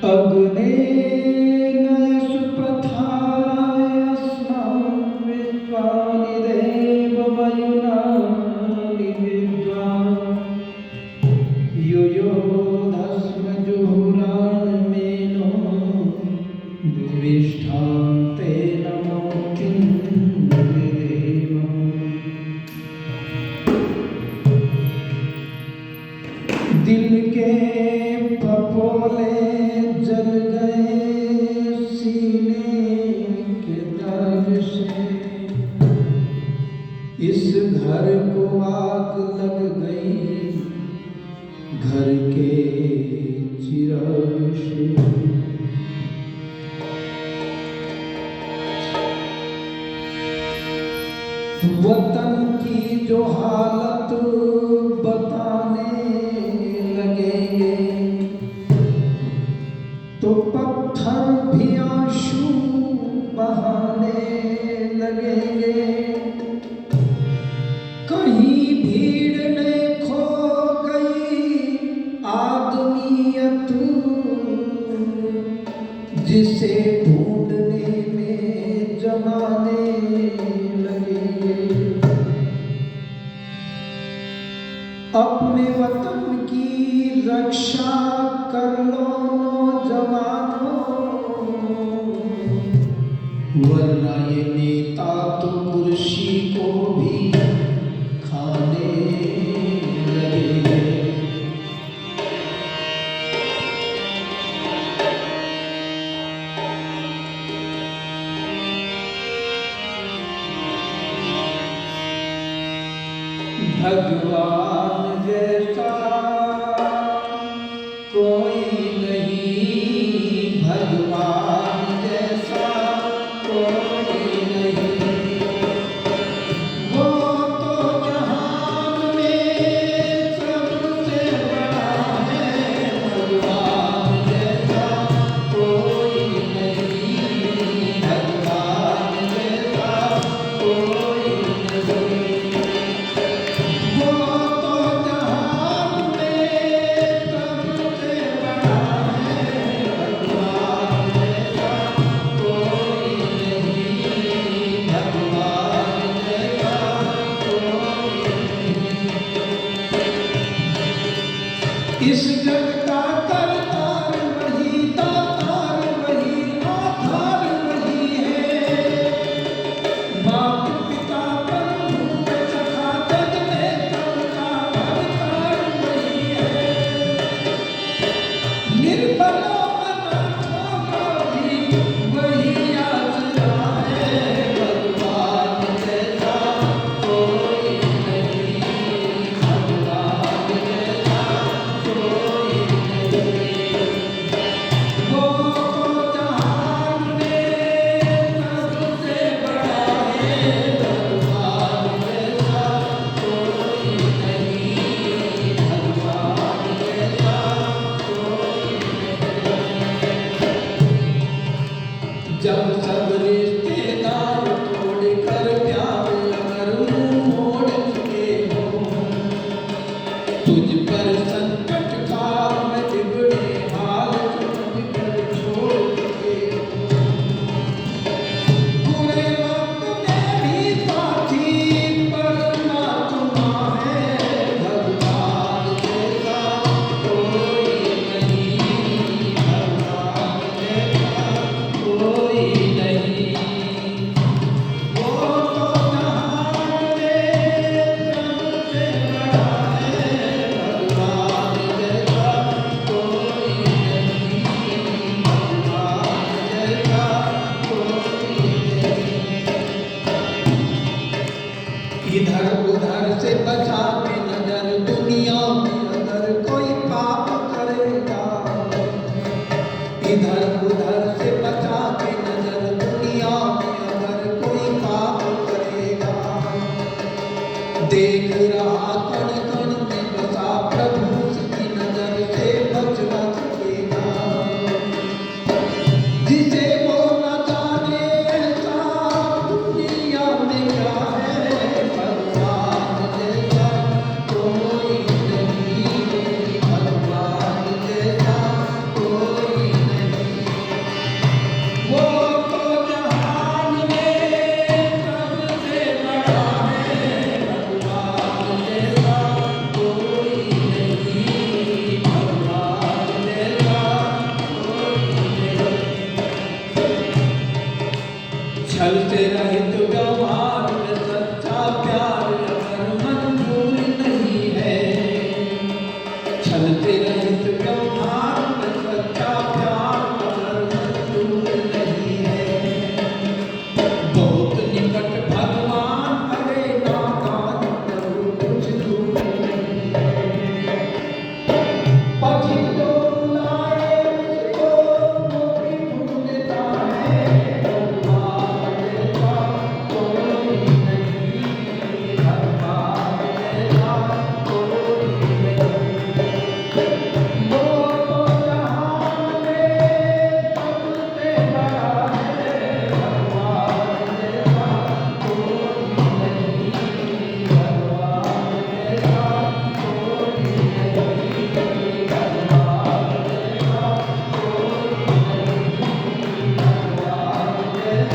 अग्ने नयसुपथायस्मान् विश्वानि देववयुनानि विद्वान् युयोधस्म जुहुरान्मेनो दुरिष्ठां ते नमो किन्विदेव। दिल के फपोले जल गए सीने के दाग से, इस घर को आग लग गई घर के चिराग से। वतन की जो हालत बताने लगेंगे तो पत्थर भी आंसू बहाने लगेंगे। कहीं भीड़ में खो गई आदमियत, जिसे ढूंढने में जमाने लगेंगे। अपने वतन की रक्षा कर लो नौजवानों, वरना ये नेता तो कुर्सी को भी खाने लगेंगे। भगवान जैसा कोई नहीं, भगवान जैसा कोई नहीं। वो तो जहान में सबसे बड़ा है, भगवान जैसा कोई नहीं, भगवान जैसा कोई नहीं। इस जग का करतार वही, दातार वही, आधार वही है। माता पिता बंधु सखा जग में सबका भरतार वही है। निर्बलों अनाथों का भी वही आसरा है, भगवान जैसा कोई नहीं, भगवान जैसा कोई नहीं। वो तो जहान में सबसे बड़ा है, भगवान जैसा कोई नहीं, भगवान जैसा कोई नहीं। जब सब रिश्तेदार तोड़कर प्यार अगर मुंह मोड़ चुके हो, तुझ पर संकट का मैं बिगड़े हाल समझ कर छोड़ चुके हो। बुरे वक्त में भी साथी परमात्मा है, भगवान जैसा कोई नहीं, भगवान जैसा कोई नहीं। वो तो जहान में सबसे बड़ा है, भगवान जैसा कोई नहीं, भगवान जैसा कोई नहीं। इधर उधर से बचा के नजर दुनिया में अगर कोई पाप करेगा, इधर उधर से बचा के नजर दुनिया में अगर कोई पाप करेगा, देख रहा कण कण में बसा प्रभु उसकी नजर से बच न सकेगा। जिसे वो न जाने ऐसा दुनिया छल से रहित व्यवहार में सच्चा प्यार अगर मंजूर नहीं है। छल से रहित व्यवहार में सच्चा प्यार अगर मंजूर नहीं है। बहुत निकट भगवान अरे नादान प्रभु कुछ दूर नहीं है। पथिक जो बुलाए उसको वो भी ढूंढता है। भगवान जैसा कोई नहीं, भगवान जैसा कोई नहीं। वो तो जहान में सबसे बड़ा है। भगवान जैसा कोई नहीं, भगवान जैसा कोई नहीं, भगवान जैसा कोई नहीं, भगवान जैसा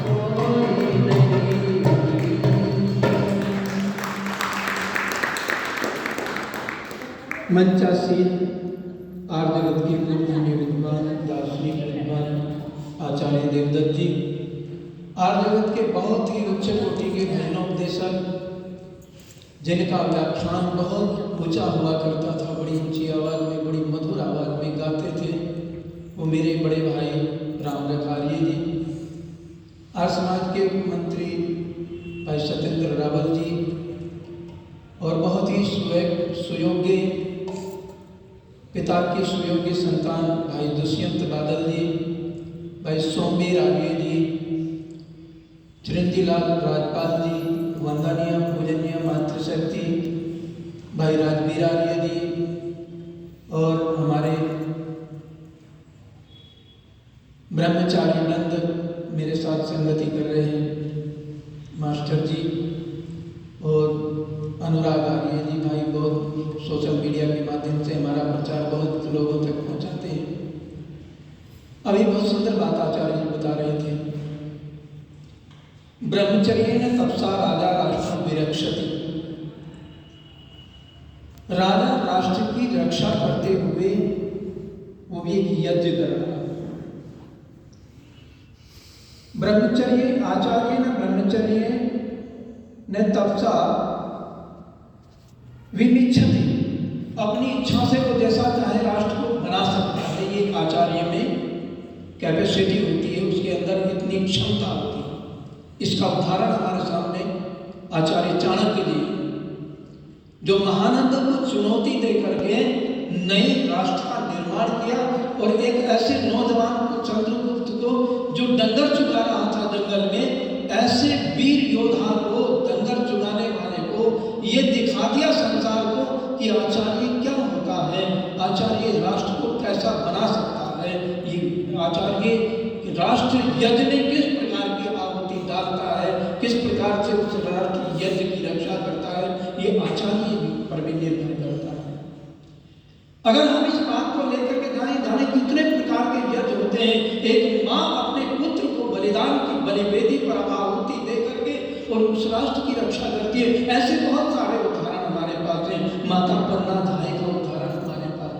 कोई नहीं। मंचासीन आर्य जगत के पूर्व विद्वान दार्शनिक विद्वान आचार्य देवदत्त जी, आर्य जगत के बहुत ही उच्च कोटि के भजनोपदेशक, जिनका व्याख्यान बहुत ऊंचा हुआ करता था, बड़ी ऊंची आवाज में, बड़ी मधुर आवाज में गाते थे, वो मेरे बड़े भाई राम रखारिये जी। आर्य समाज के मंत्री भाई सत्येंद्र रावल जी और बहुत ही सुयोग्य पिता के सुयोग्य संतान भाई दुष्यंत बादल जी, भाई सौम्य आर्य जी, चिरंजीलाल राजपाल जी, वंदनीय पूजनीय मातृशक्ति भाई राजवीर आर्य जी, और हमारे ब्रह्मचारी नंद मेरे साथ संगति कर रहे हैं मास्टर जी, और अनुराग आर्य जी भाई बहुत सोशल मीडिया के माध्यम से हमारा प्रचार बहुत लोगों तक पहुंचाते हैं। अभी बहुत सुंदर बात आचार्य जी बता रहे थे। ब्रह्मचर्य ने तपसा राजा राष्ट्र विरक्षति। राजा राष्ट्र की रक्षा करते हुए वो भी एक यज्ञ कर रहा है। ब्रह्मचर्य आचार्य ने ब्रह्मचर्य ने तपसा विमिच्छति, अपनी इच्छा से वो जैसा चाहे राष्ट्र को बना सकता है। ये आचार्य में कैपेसिटी होती है, उसके अंदर इतनी क्षमता होती है। इसका उदाहरण हमारे सामने आचार्य चाणक्य जी, जो महानंद को चुनौती दे करके नई राष्ट्र का निर्माण किया, और एक ऐसे नौजवान को चंद्रगुप्त को जो डंगर चुगा रहा था जंगल में, ऐसे वीर योद्धा को, डंगर चुगाने वाले को ये दिखा दिया संसार को कि आचार्य क्या होता है, आचार्य राष्ट्र को कैसा बना सकता है। ये आचार्य राष्ट्र यज्ञ में किस प्रकार की आहुति डालता है, किस प्रकार से उस राष्ट्र यज्ञ की रक्षा करता है, ये आचार्य पर भी निर्भर करता है। अगर हम इस बात को लेकर के जाने कितने प्रकार के यज्ञ होते हैं। एक माँ अपने पुत्र को बलिदान की बलिवेदी पर आहुति दे करके और उस राष्ट्र की रक्षा करती है। ऐसे बहुत सारे उदाहरण हमारे पास हैं। माता पन्ना धाय का उदाहरण हमारे पास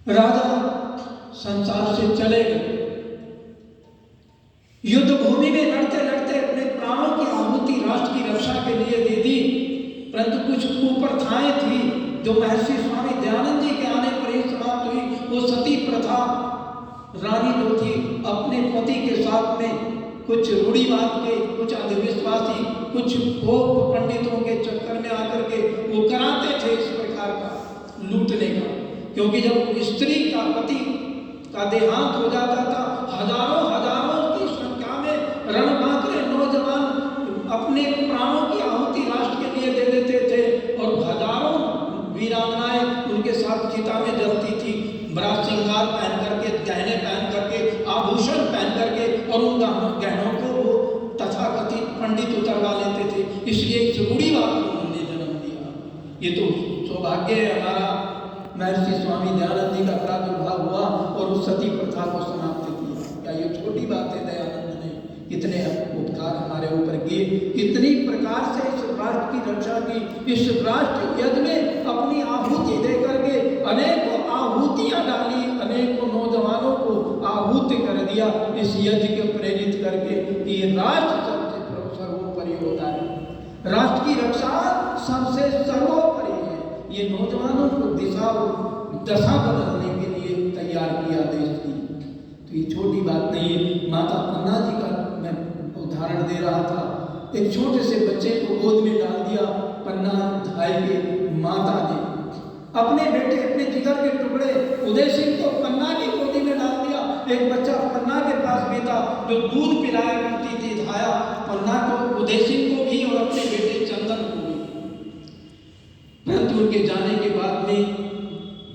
है। राजा संसार से चले गए, युद्ध भूमि में लड़ते लड़ते अपने प्राणों की आहुति राष्ट्र की रक्षा के लिए दे दी, परंतु कुछ कुप्रथाएं थी जो महर्षि स्वामी दयानंद जी के आने पर ही समाप्त हुई। वो सती प्रथा, रानी जो थी अपने पति के साथ में कुछ रूढ़िवाद के, कुछ अंधविश्वासी, कुछ भोग पंडितों के चक्कर में आकर के वो कराते थे इस प्रकार का लूटने का। क्योंकि जब स्त्री का पति का देहांत हो जाता था, हजारों हजारों की संख्या में रणबांकरे नौजवान अपने प्राणों की आहुति राष्ट्र के लिए दे देते थे, और हजारों वीरांगनाएं उनके साथ चिता में जलती थी, बड़ा श्रृंगार पहन करके, गहने पहन करके, आभूषण पहन करके, और उन गहनों को वो तथाकथित पंडित उतरवा लेते थे। इसलिए इस रूढ़िवाद को उन्होंने जन्म दिया। ये तो सौभाग्य है हमारा, महर्षि स्वामी दयानंद जी का प्रादुर्भाव हुआ और उस सती प्रथा को समाप्त किया। क्या ये छोटी बात है? दयानंद ने कितने उपकार हमारे ऊपर किए, कितनी प्रकार से इस राष्ट्र की रक्षा की। इस राष्ट्र यज्ञ में अपनी आहुति दे करके अनेकों आहुतियां डाली, अनेकों आहुति कर दिया इस यज्ञ के प्रेरित करके कि ये राष्ट्र सबसे सर्वोपरि होता है, राष्ट्र की रक्षा सबसे सर्वोपरि है। ये नौजवानों को दशा बदलने के लिए तैयार किया देश की। तो ये छोटी बात नहीं है। माता पन्ना जी का मैं उदाहरण दे रहा था। एक छोटे से बच्चे को गोद में डाल दिया पन्ना भाई के माता ने, अपने बेटे अपने जिगर के टुकड़े उदय सिंह को पन्ना की गोदी में डाल दिया। एक बच्चा पन्ना के पास भी था जो दूध पिलाया करती थी धाया पन्ना को, उदय सिंह को भी और अपने बेटे चंदन को भी। परंतु उनके जाने के बाद में,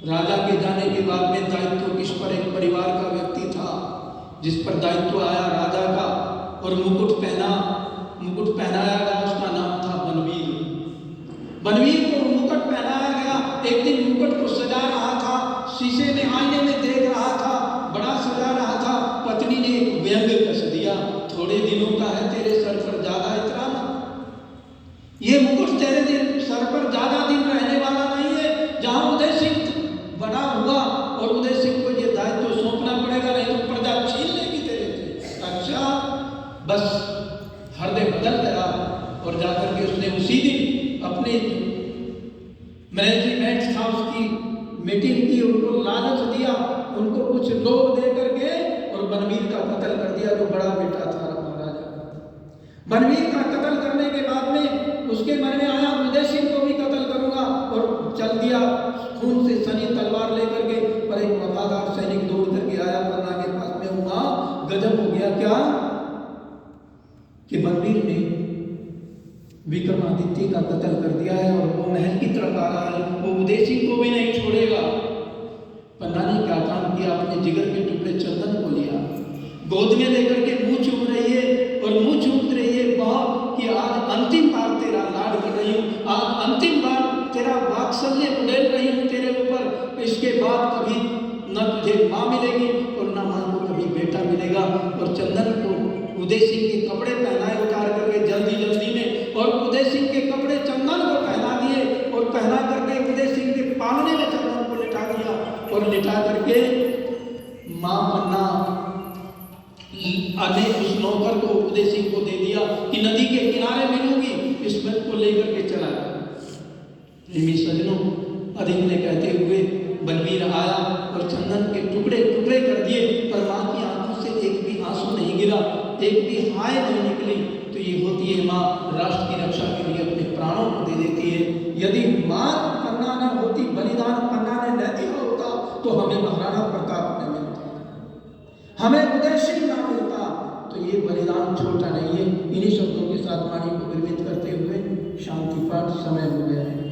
राजा के जाने के बाद में दायित्व किस पर, एक परिवार का व्यक्ति था जिस पर दायित्व आया राजा का, और मुकुट पहनाया गया। उसका नाम था बनवीर। बनवीर को मुकुट पहनाया गया। एक दिन मुकुट को सजा रहा था, शीशे में आईने में देख रहा था, बड़ा सजा रहा था। पत्नी ने एक व्यंग कस दिया, थोड़े दिनों का है तेरे सर पर, ज्यादा इतराना। ये मुकुट तेरे सर पर ज्यादा दिन रहने वाला नहीं है। जहां उदय सिंह बड़ा हुआ और उदय सिंह को ये दायित्व सौंपना पड़ेगा, नहीं तो प्रजा छीन लेगी तेरे से। अच्छा, बस हृदय बदल गया और जाकर के उसने उसी दिन अपने मैनेजमेंट था उसकी मीटिंग की, उनको लालच दिया, उनको कुछ लोभ दे करके, और बनवीर का कत्ल कर दिया जो बड़ा बेटा था महाराजा का। बनवीर का कत्ल करने के बाद में उसके मन में आया उदय सिंह को भी कत्ल करूंगा, और चल दिया खून से सनी तलवार लेकर के। पर एक वफादार सैनिक दौड़ करके आया पन्ना के पास में, वहां गजब हो गया। क्या कि बनवीर ने विक्रमादित्य का कत्ल कर दिया है और वो महल की तरफ आ रहा है, वो उदय सिंह को भी नहीं छोड़ेगा। पन्ना ने क्या काम किया, अपने जिगर के टुकड़े चंदन को लिया, गोद में लेकर के मुंह चूम रही है और मुंह चूमती रही है बहुत कि आज अंतिम बार तेरा लाड कर रही हूँ, आज अंतिम बार तेरा वात्सल्य उड़ेल रही हूँ तेरे ऊपर। इसके बाद कभी न तुझे माँ मिलेगी और न माँ को कभी बेटा मिलेगा। और चंदन को उदय सिंह के कपड़े पहनाए उतार करके जल्दी में, और उदय सिंह के कपड़े चंदन को पहना दिए, और पहना करके उदय सिंह के पालने में चंदन को लिटा दिया, और लिटा करके मां पन्ना आने उस नौकर को उदय सिंह को दे दिया कि नदी के किनारे मिलूंगी, इस बच को लेकर के चला गया। सजनों, अधिक ने कहते हुए बनवीर आया और चंदन के टुकड़े टुकड़े कर दिए, पर मां की आंखों से एक भी आंसू नहीं गिरा, एक भी हाय नहीं निकली। तो ये होती है माँ, राष्ट्र की रक्षा के लिए अपने प्राणों को दे देती है। यदि माँ पन्ना न होती, बलिदान पन्ना ने न दिया होता, तो हमें महाराणा प्रताप न मिलता, हमें उदय सिंह न मिलता। तो ये बलिदान छोटा नहीं है। इन्हीं शब्दों के साथ वाणी को विरमित करते हुए शांति पाठ समय हो गया है।